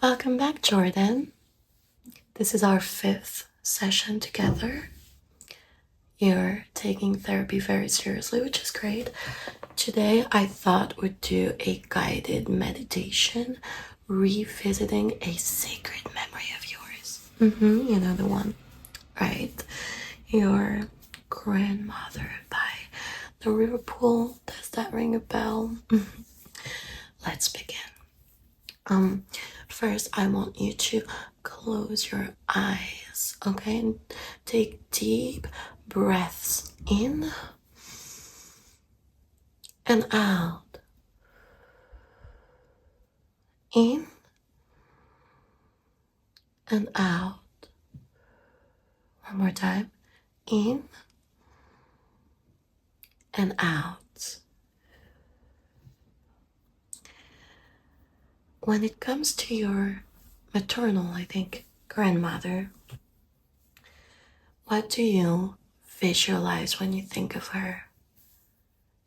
Welcome back, Jordan. This is our 5th session together. You're taking therapy very seriously, which is great. Today, I thought we'd do a guided meditation revisiting a sacred memory of yours. You know the one, right? Your grandmother by the river pool. Does that ring a bell? Let's begin. First, I want you to close your eyes, okay? And take deep breaths in and out. In and out. One more time. In and out. When it comes to your maternal, I think, grandmother, what do you visualize when you think of her?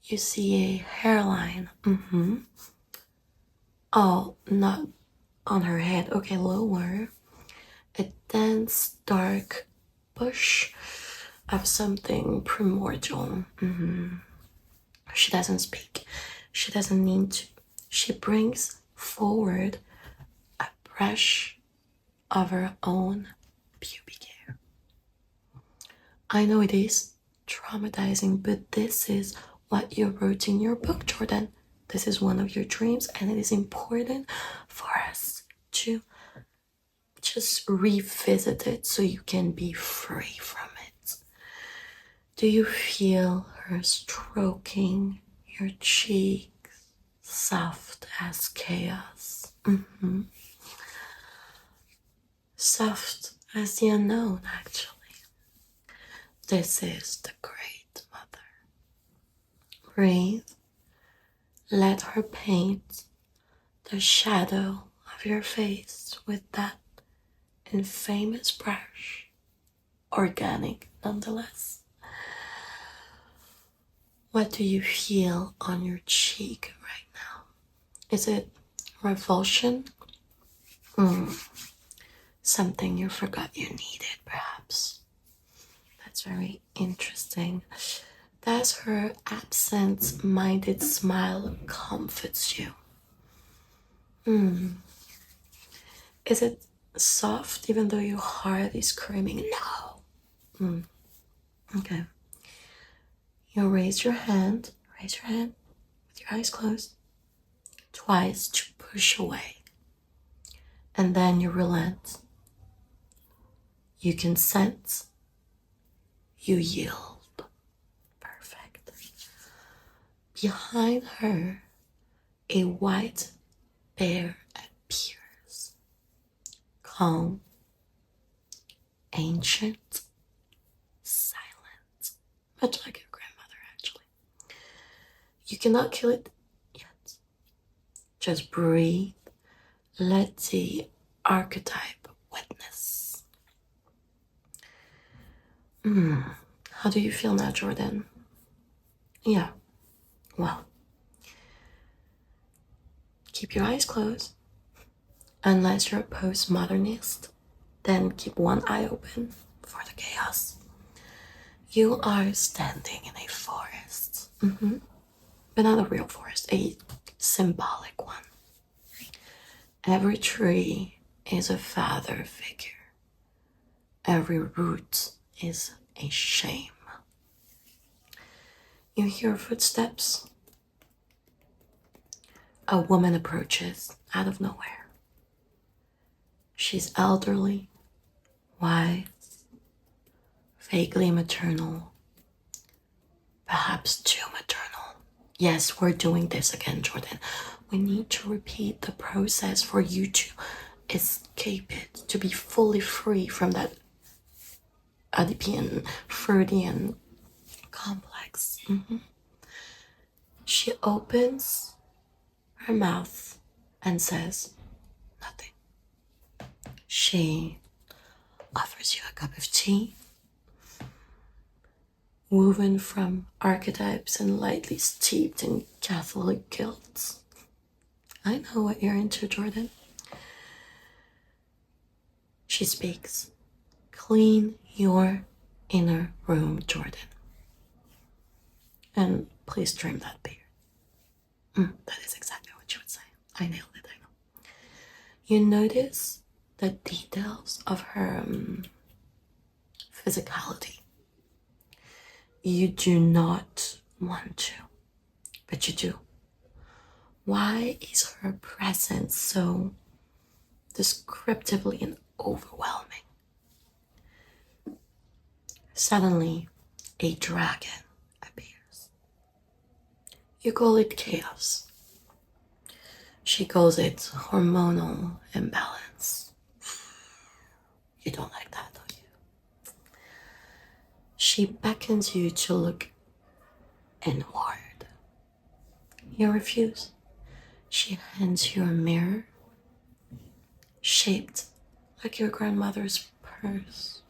You see a hairline. Oh, not on her head. Okay, lower. A dense, dark bush of something primordial. She doesn't speak. She doesn't need to. She brings forward a brush of her own pubic hair. I know it is traumatizing, but this is what you wrote in your book, Jordan. This is one of your dreams, and it is important for us to just revisit it so you can be free from it. Do you feel her stroking your cheeks, soft as chaos? Soft as the unknown, actually. This is the great mother. Breathe. Let her paint the shadow of your face with that infamous brush. Organic, nonetheless. What do you feel on your cheek right now? Is it revulsion? Something you forgot you needed, perhaps. That's very interesting. Does her absent-minded smile comforts you? Is it soft even though your heart is screaming no? Okay. You raise your hand with your eyes closed, twice to push away. And then you relent. You consent. You yield. Perfect. Behind her, a white bear appears. Calm, ancient, silent. Much like your grandmother, actually. You cannot kill it yet. Just breathe. Let the archetype witness. How do you feel now, Jordan? Yeah. Well, keep your eyes closed. Unless you're a postmodernist, then keep one eye open for the chaos. You are standing in a forest. But not a real forest, a symbolic one. Every tree is a father figure. Every root is a shame. You hear footsteps. A woman approaches out of nowhere. She's elderly, wise, vaguely maternal, perhaps too maternal. Yes, we're doing this again, Jordan. We need to repeat the process for you to escape it, to be fully free from that Oedipian, Freudian complex. She opens her mouth and says nothing. She offers you a cup of tea, woven from archetypes and lightly steeped in Catholic guilt. I know what you're into, Jordan. She speaks. Clean your inner room, Jordan. And please trim that beard. That is exactly what you would say. I nailed it, I know. You notice the details of her physicality. You do not want to, but you do. Why is her presence so descriptively and overwhelming? Suddenly, a dragon appears. You call it chaos. She calls it hormonal imbalance. You don't like that, do you? She beckons you to look inward. You refuse. She hands you a mirror shaped like your grandmother's purse.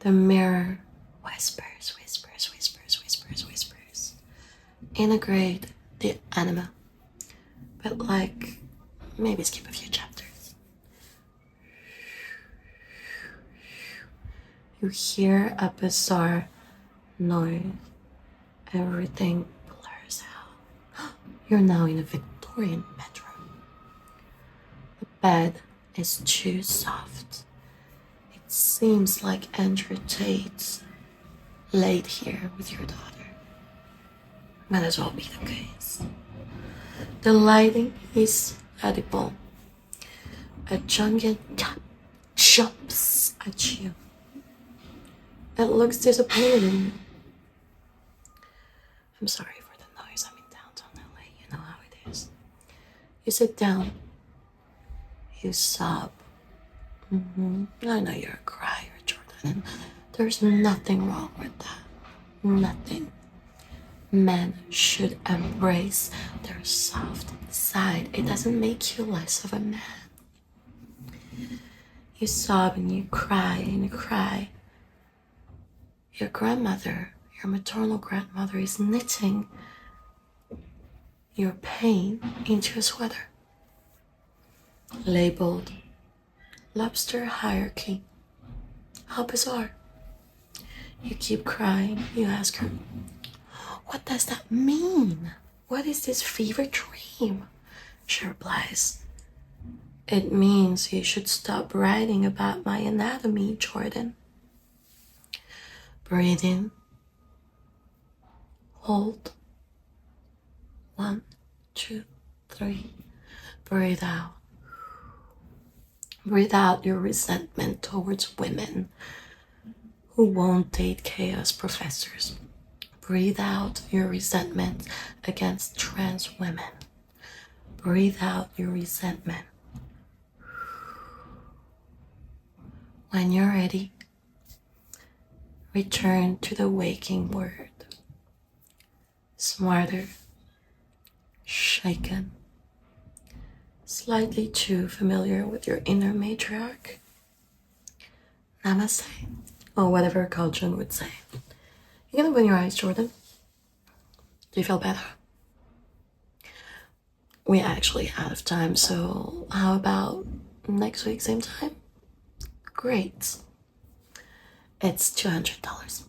The mirror whispers, whispers, whispers, whispers, whispers. Integrate the anima, but like maybe skip a few chapters. You hear a bizarre noise. Everything blurs out. You're now in a Victorian bedroom. The bed is too soft. It seems like Andrew Tate laid here with your daughter. Might as well be the case. The lighting is edible. A Jungian cat jumps at you. It looks disappointed in you. I'm sorry for the noise. I'm in downtown LA. You know how it is. You sit down. You sob. I know you're a crier, Jordan, and there's nothing wrong with that. Nothing. Men should embrace their soft side. It doesn't make you less of a man. You sob and you cry and you cry. Your grandmother, your maternal grandmother, is knitting your pain into a sweater. Labeled Lobster Hierarchy. How bizarre. You keep crying. You ask her, what does that mean? What is this fever dream? She replies, it means you should stop writing about my anatomy, Jordan. Breathe in. Hold. 1, 2, 3. Breathe out. Breathe out your resentment towards women who won't date chaos professors. Breathe out your resentment against trans women. Breathe out your resentment. When you're ready, return to the waking word. Smarter, shaken, slightly too familiar with your inner matriarch. Namaste, or whatever Culture would say. You can open your eyes, Jordan. Do you feel better? We're actually out of time, so how about next week, same time? Great. It's $200.